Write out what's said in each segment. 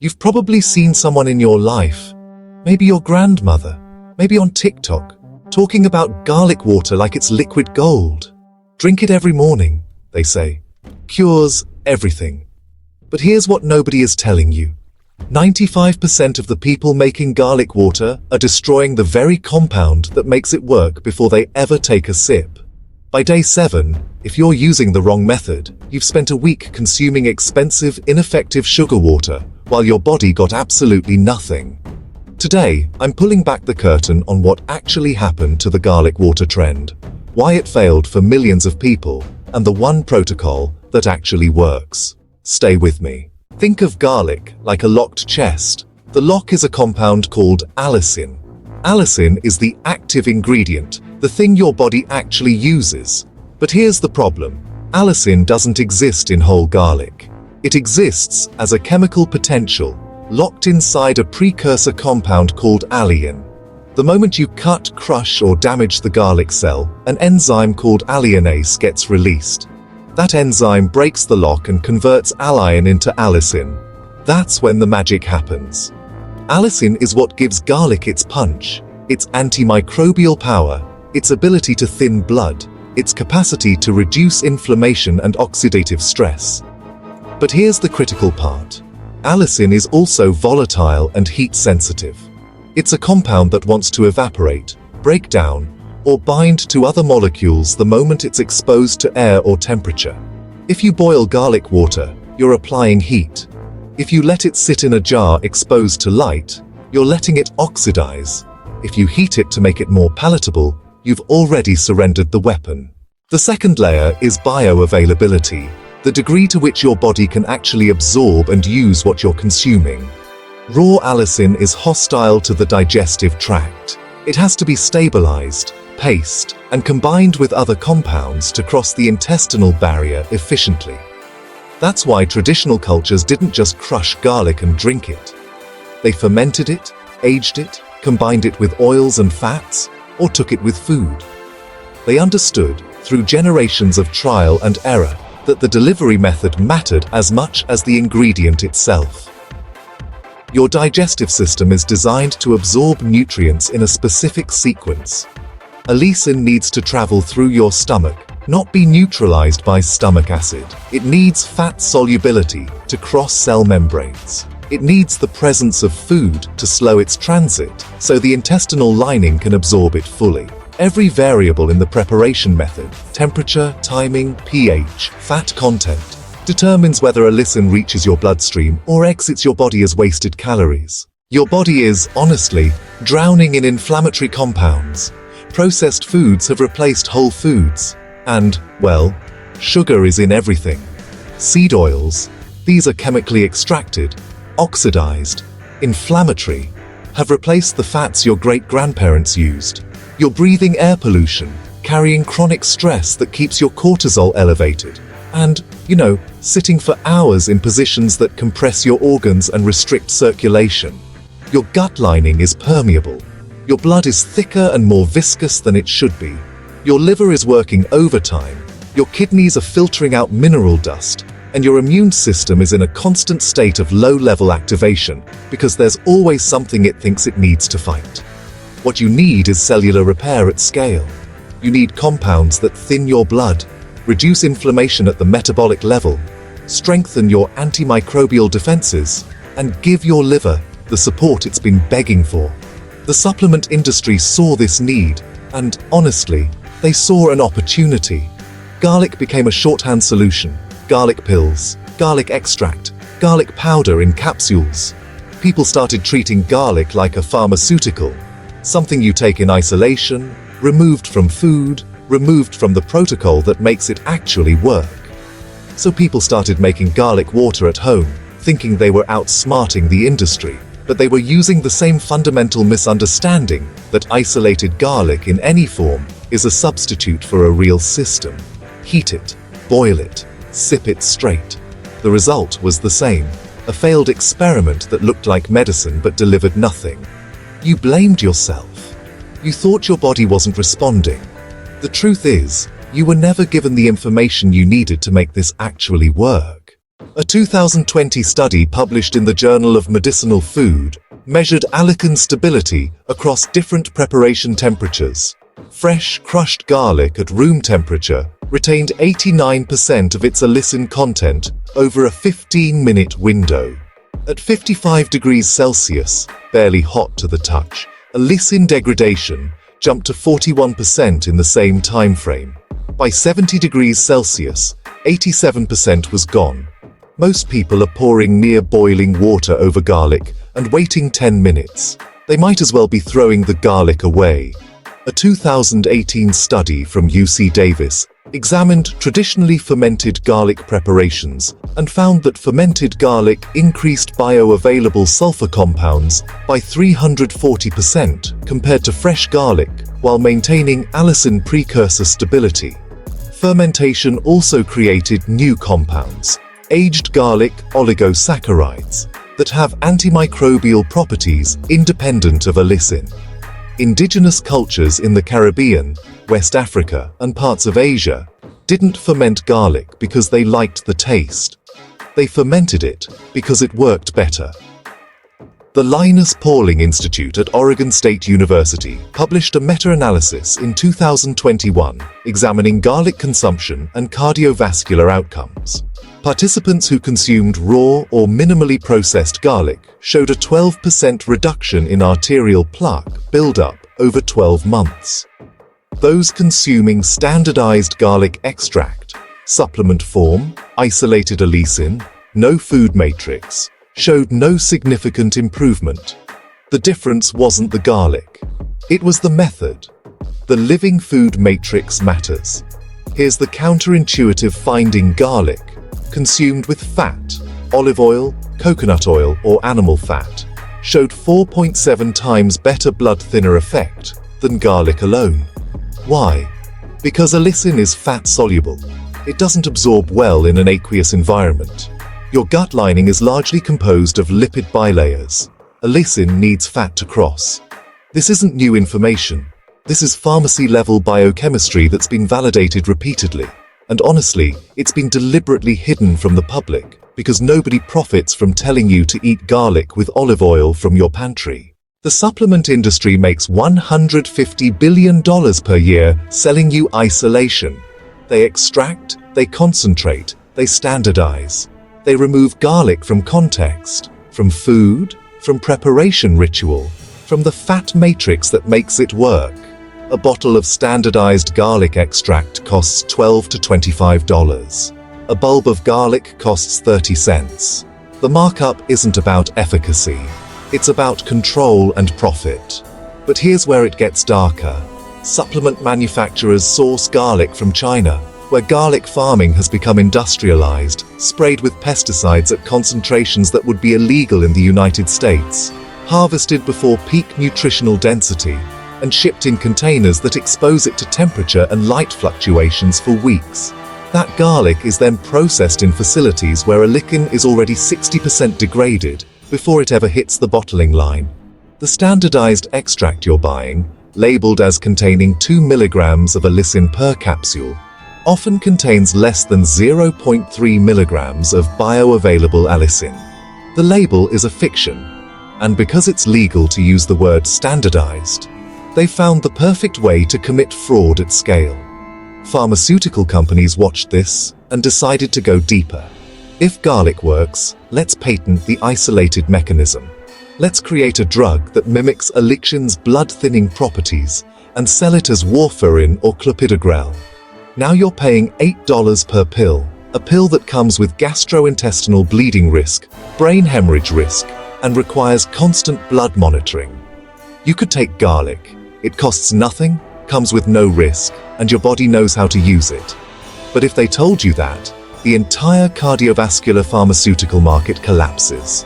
You've probably seen someone in your life, maybe your grandmother, maybe on TikTok, talking about garlic water like it's liquid gold. Drink it every morning, they say. Cures everything. But here's what nobody is telling you. 95% of the people making garlic water are destroying the very compound that makes it work before they ever take a sip. By day 7, if you're using the wrong method, you've spent a week consuming expensive, ineffective sugar water while your body got absolutely nothing. Today, I'm pulling back the curtain on what actually happened to the garlic water trend, why it failed for millions of people, and the one protocol that actually works. Stay with me. Think of garlic like a locked chest. The lock is a compound called allicin. Allicin is the active ingredient, the thing your body actually uses. But here's the problem. Allicin doesn't exist in whole garlic. It exists as a chemical potential, locked inside a precursor compound called allicin. The moment you cut, crush, or damage the garlic cell, an enzyme called alliinase gets released. That enzyme breaks the lock and converts allicin into allicin. That's when the magic happens. Allicin is what gives garlic its punch, its antimicrobial power, its ability to thin blood, its capacity to reduce inflammation and oxidative stress. But here's the critical part. Allicin is also volatile and heat sensitive. It's a compound that wants to evaporate, break down, or bind to other molecules the moment it's exposed to air or temperature. If you boil garlic water, you're applying heat. If you let it sit in a jar exposed to light, you're letting it oxidize. If you heat it to make it more palatable, you've already surrendered the weapon. The second layer is bioavailability, the degree to which your body can actually absorb and use what you're consuming. Raw allicin is hostile to the digestive tract. It has to be stabilized, paced, and combined with other compounds to cross the intestinal barrier efficiently. That's why traditional cultures didn't just crush garlic and drink it. They fermented it, aged it, combined it with oils and fats, or took it with food. They understood, through generations of trial and error, that the delivery method mattered as much as the ingredient itself. Your digestive system is designed to absorb nutrients in a specific sequence. Allicin needs to travel through your stomach, not be neutralized by stomach acid. It needs fat solubility to cross cell membranes. It needs the presence of food to slow its transit, so the intestinal lining can absorb it fully. Every variable in the preparation method, temperature, timing, pH, fat content, determines whether allicin reaches your bloodstream or exits your body as wasted calories. Your body is, honestly, drowning in inflammatory compounds. Processed foods have replaced whole foods. And, well, sugar is in everything. Seed oils, these are chemically extracted, oxidized, inflammatory, have replaced the fats your great-grandparents used. You're breathing air pollution, carrying chronic stress that keeps your cortisol elevated, and, sitting for hours in positions that compress your organs and restrict circulation. Your gut lining is permeable. Your blood is thicker and more viscous than it should be. Your liver is working overtime. Your kidneys are filtering out mineral dust, and your immune system is in a constant state of low-level activation because there's always something it thinks it needs to fight. What you need is cellular repair at scale. You need compounds that thin your blood, reduce inflammation at the metabolic level, strengthen your antimicrobial defenses, and give your liver the support it's been begging for. The supplement industry saw this need, and honestly, they saw an opportunity. Garlic became a shorthand solution. Garlic pills, garlic extract, garlic powder in capsules. People started treating garlic like a pharmaceutical, something you take in isolation, removed from food, removed from the protocol that makes it actually work. So people started making garlic water at home, thinking they were outsmarting the industry. But they were using the same fundamental misunderstanding that isolated garlic in any form is a substitute for a real system. Heat it, boil it, sip it straight. The result was the same, a failed experiment that looked like medicine but delivered nothing. You blamed yourself. You thought your body wasn't responding. The truth is, you were never given the information you needed to make this actually work. A 2020 study published in the Journal of Medicinal Food measured allicin stability across different preparation temperatures. Fresh, crushed garlic at room temperature retained 89% of its allicin content over a 15-minute window. At 55 degrees Celsius, barely hot to the touch, allicin degradation jumped to 41% in the same time frame. By 70 degrees Celsius, 87% was gone. Most people are pouring near boiling water over garlic and waiting 10 minutes. They might as well be throwing the garlic away. A 2018 study from UC Davis examined traditionally fermented garlic preparations and found that fermented garlic increased bioavailable sulfur compounds by 340% compared to fresh garlic while maintaining allicin precursor stability. Fermentation also created new compounds, aged garlic oligosaccharides, that have antimicrobial properties independent of allicin. Indigenous cultures in the Caribbean, West Africa, and parts of Asia didn't ferment garlic because they liked the taste. They fermented it because it worked better. The Linus Pauling Institute at Oregon State University published a meta-analysis in 2021 examining garlic consumption and cardiovascular outcomes. Participants who consumed raw or minimally processed garlic showed a 12% reduction in arterial plaque buildup over 12 months. Those consuming standardized garlic extract, supplement form, isolated allicin, no food matrix, showed no significant improvement. The difference wasn't the garlic. It was the method. The living food matrix matters. Here's the counterintuitive finding: garlic, consumed with fat, olive oil, coconut oil, or animal fat, showed 4.7 times better blood thinner effect than garlic alone. Why? Because allicin is fat soluble. It doesn't absorb well in an aqueous environment. Your gut lining is largely composed of lipid bilayers. Allicin needs fat to cross. This isn't new information. This is pharmacy-level biochemistry that's been validated repeatedly. And honestly, it's been deliberately hidden from the public because nobody profits from telling you to eat garlic with olive oil from your pantry. The supplement industry makes $150 billion per year selling you isolation. They extract, they concentrate, they standardize. They remove garlic from context, from food, from preparation ritual, from the fat matrix that makes it work. A bottle of standardized garlic extract costs $12 to $25. A bulb of garlic costs 30 cents. The markup isn't about efficacy. It's about control and profit. But here's where it gets darker. Supplement manufacturers source garlic from China, where garlic farming has become industrialized, sprayed with pesticides at concentrations that would be illegal in the United States, harvested before peak nutritional density, and shipped in containers that expose it to temperature and light fluctuations for weeks. That garlic is then processed in facilities where allicin is already 60% degraded before it ever hits the bottling line. The standardized extract you're buying, labeled as containing 2 milligrams of allicin per capsule, often contains less than 0.3 milligrams of bioavailable allicin. The label is a fiction, and because it's legal to use the word standardized, they found the perfect way to commit fraud at scale. Pharmaceutical companies watched this and decided to go deeper. If garlic works, let's patent the isolated mechanism. Let's create a drug that mimics Allicin's blood-thinning properties and sell it as warfarin or clopidogrel. Now you're paying $8 per pill, a pill that comes with gastrointestinal bleeding risk, brain hemorrhage risk, and requires constant blood monitoring. You could take garlic. It costs nothing, comes with no risk, and your body knows how to use it. But if they told you that, the entire cardiovascular pharmaceutical market collapses.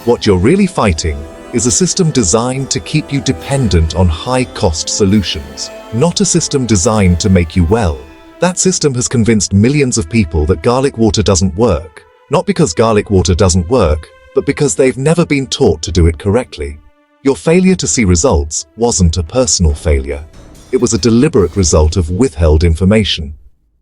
What you're really fighting is a system designed to keep you dependent on high-cost solutions, not a system designed to make you well. That system has convinced millions of people that garlic water doesn't work, not because garlic water doesn't work, but because they've never been taught to do it correctly. Your failure to see results wasn't a personal failure. It was a deliberate result of withheld information.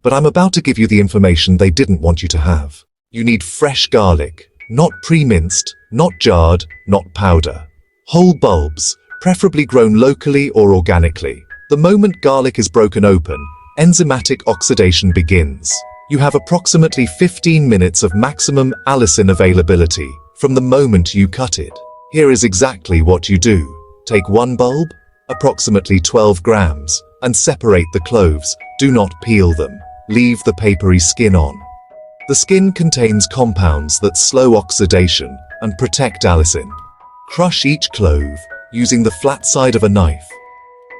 But I'm about to give you the information they didn't want you to have. You need fresh garlic, not pre-minced, not jarred, not powder. Whole bulbs, preferably grown locally or organically. The moment garlic is broken open, enzymatic oxidation begins. You have approximately 15 minutes of maximum allicin availability from the moment you cut it. Here is exactly what you do. Take one bulb, approximately 12 grams, and separate the cloves. Do not peel them. Leave the papery skin on. The skin contains compounds that slow oxidation and protect allicin. Crush each clove using the flat side of a knife.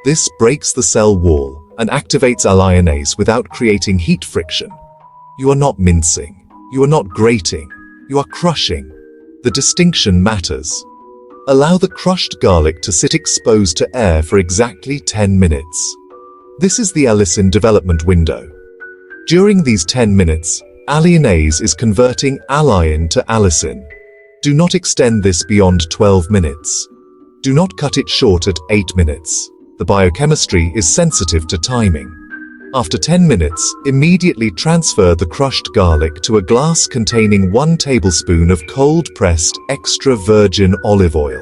This breaks the cell wall and activates alliinase without creating heat friction. You are not mincing. You are not grating. You are crushing. The distinction matters. Allow the crushed garlic to sit exposed to air for exactly 10 minutes. This is the allicin development window. During these 10 minutes, alliinase is converting allicin to allicin. Do not extend this beyond 12 minutes. Do not cut it short at 8 minutes. The biochemistry is sensitive to timing. After 10 minutes, immediately transfer the crushed garlic to a glass containing 1 tablespoon of cold-pressed extra virgin olive oil.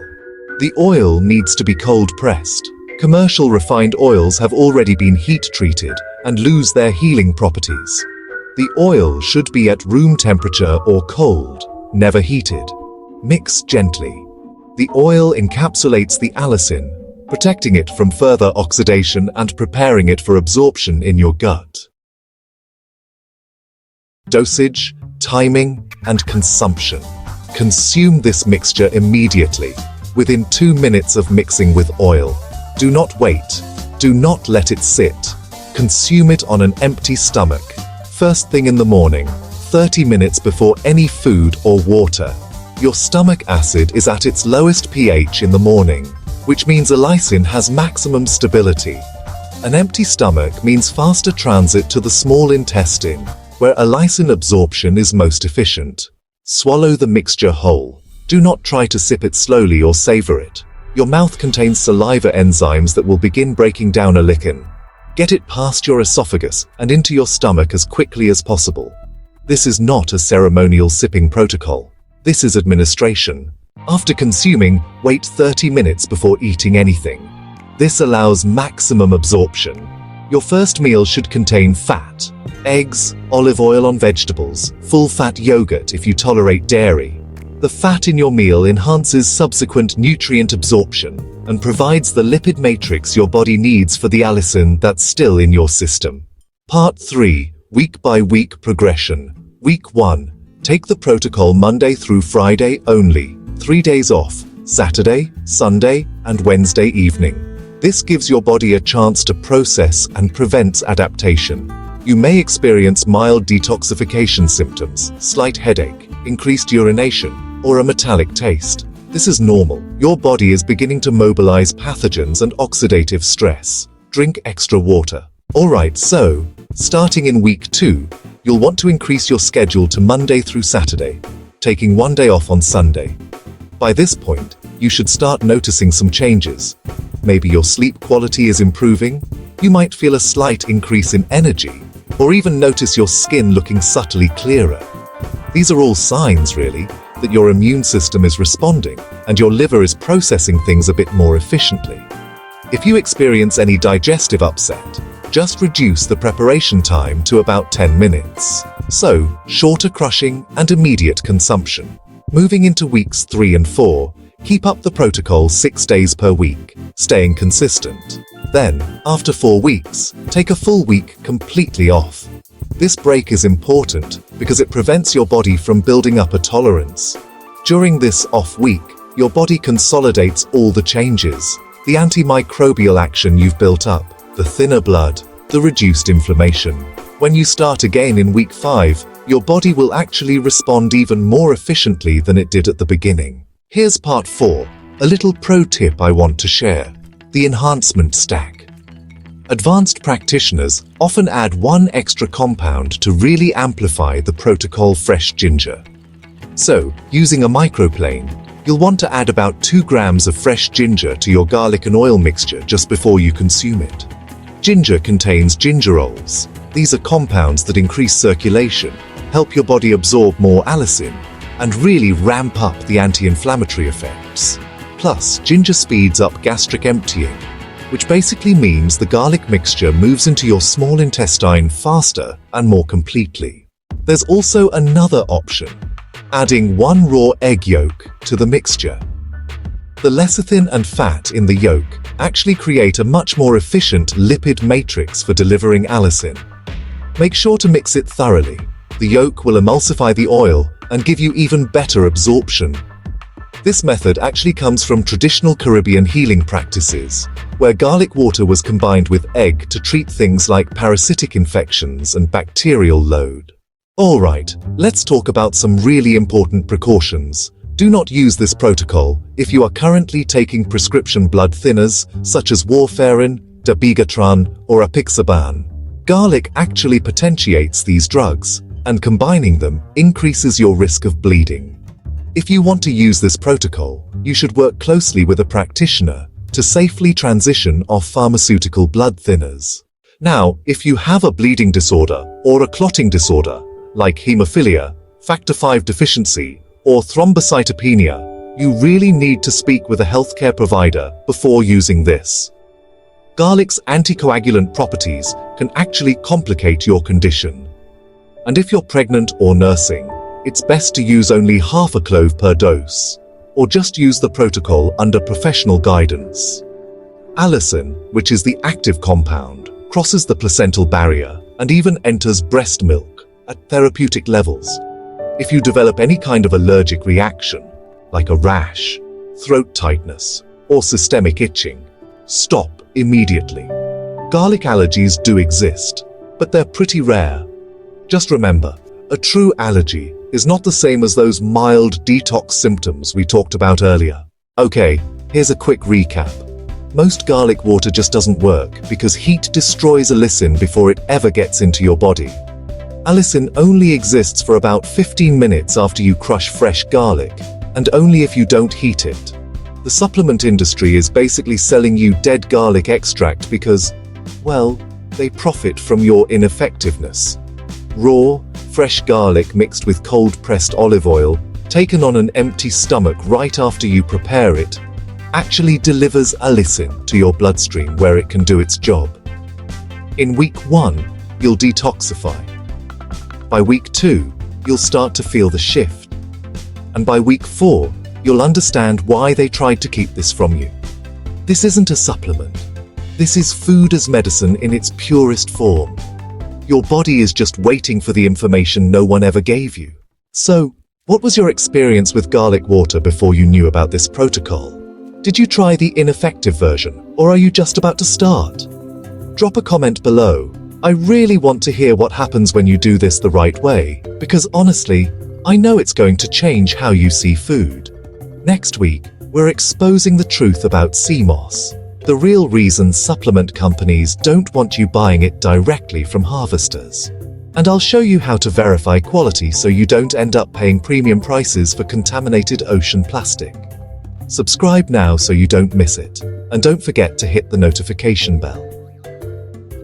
The oil needs to be cold-pressed. Commercial refined oils have already been heat-treated and lose their healing properties. The oil should be at room temperature or cold, never heated. Mix gently. The oil encapsulates the allicin, protecting it from further oxidation and preparing it for absorption in your gut. Dosage, timing, and consumption. Consume this mixture immediately, within 2 minutes of mixing with oil. Do not wait. Do not let it sit. Consume it on an empty stomach. First thing in the morning, 30 minutes before any food or water. Your stomach acid is at its lowest pH in the morning, which means allicin has maximum stability. An empty stomach means faster transit to the small intestine, where allicin absorption is most efficient. Swallow the mixture whole. Do not try to sip it slowly or savor it. Your mouth contains saliva enzymes that will begin breaking down allicin. Get it past your esophagus and into your stomach as quickly as possible. This is not a ceremonial sipping protocol. This is administration. After consuming, wait 30 minutes before eating anything. This allows maximum absorption. Your first meal should contain fat, eggs, olive oil on vegetables, full-fat yogurt if you tolerate dairy. The fat in your meal enhances subsequent nutrient absorption and provides the lipid matrix your body needs for the allicin that's still in your system. Part 3. Week-by-week progression. Week 1. Take the protocol Monday through Friday only. 3 days off, Saturday, Sunday, and Wednesday evening. This gives your body a chance to process and prevents adaptation. You may experience mild detoxification symptoms, slight headache, increased urination, or a metallic taste. This is normal. Your body is beginning to mobilize pathogens and oxidative stress. Drink extra water. Alright, so, starting in week 2, you'll want to increase your schedule to Monday through Saturday, taking 1 day off on Sunday. By this point, you should start noticing some changes. Maybe your sleep quality is improving, you might feel a slight increase in energy, or even notice your skin looking subtly clearer. These are all signs, really, that your immune system is responding and your liver is processing things a bit more efficiently. If you experience any digestive upset, just reduce the preparation time to about 10 minutes. So, shorter crushing and immediate consumption. Moving into weeks 3 and 4, keep up the protocol 6 days per week, staying consistent. Then, after 4 weeks, take a full week completely off. This break is important because it prevents your body from building up a tolerance. During this off week, your body consolidates all the changes, the antimicrobial action you've built up, the thinner blood, the reduced inflammation. When you start again in week 5, your body will actually respond even more efficiently than it did at the beginning. Here's part 4, a little pro tip I want to share: the enhancement stack. Advanced practitioners often add one extra compound to really amplify the protocol fresh ginger. So, using a microplane, you'll want to add about 2 grams of fresh ginger to your garlic and oil mixture just before you consume it. Ginger contains gingerols. These are compounds that increase circulation, help your body absorb more allicin, and really ramp up the anti-inflammatory effects. Plus, ginger speeds up gastric emptying, which basically means the garlic mixture moves into your small intestine faster and more completely. There's also another option, adding 1 raw egg yolk to the mixture. The lecithin and fat in the yolk actually create a much more efficient lipid matrix for delivering allicin. Make sure to mix it thoroughly. The yolk will emulsify the oil and give you even better absorption. This method actually comes from traditional Caribbean healing practices, where garlic water was combined with egg to treat things like parasitic infections and bacterial load. Alright, let's talk about some really important precautions. Do not use this protocol if you are currently taking prescription blood thinners such as warfarin, dabigatran, or apixaban. Garlic actually potentiates these drugs, and combining them increases your risk of bleeding. If you want to use this protocol, you should work closely with a practitioner to safely transition off pharmaceutical blood thinners. Now, if you have a bleeding disorder or a clotting disorder, like hemophilia, factor V deficiency, or thrombocytopenia, you really need to speak with a healthcare provider before using this. Garlic's anticoagulant properties can actually complicate your condition. And if you're pregnant or nursing, it's best to use only half a clove per dose, or just use the protocol under professional guidance. Allicin, which is the active compound, crosses the placental barrier and even enters breast milk at therapeutic levels. If you develop any kind of allergic reaction, like a rash, throat tightness, or systemic itching, stop immediately. Garlic allergies do exist, but they're pretty rare. Just remember, a true allergy is not the same as those mild detox symptoms we talked about earlier. Okay, here's a quick recap. Most garlic water just doesn't work because heat destroys allicin before it ever gets into your body. Allicin only exists for about 15 minutes after you crush fresh garlic, and only if you don't heat it. The supplement industry is basically selling you dead garlic extract because, well, they profit from your ineffectiveness. Raw, fresh garlic mixed with cold-pressed olive oil, taken on an empty stomach right after you prepare it, actually delivers allicin to your bloodstream where it can do its job. In week 1, you'll detoxify. By week 2, you'll start to feel the shift. And by week 4, you'll understand why they tried to keep this from you. This isn't a supplement. This is food as medicine in its purest form. Your body is just waiting for the information no one ever gave you. So, what was your experience with garlic water before you knew about this protocol? Did you try the ineffective version, or are you just about to start? Drop a comment below. I really want to hear what happens when you do this the right way, because honestly, I know it's going to change how you see food. Next week, we're exposing the truth about sea moss. The real reason supplement companies don't want you buying it directly from harvesters. And I'll show you how to verify quality so you don't end up paying premium prices for contaminated ocean plastic. Subscribe now so you don't miss it, and don't forget to hit the notification bell.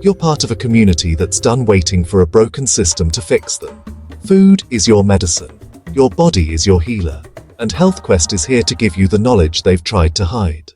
You're part of a community that's done waiting for a broken system to fix them. Food is your medicine, your body is your healer, and HealthQuest is here to give you the knowledge they've tried to hide.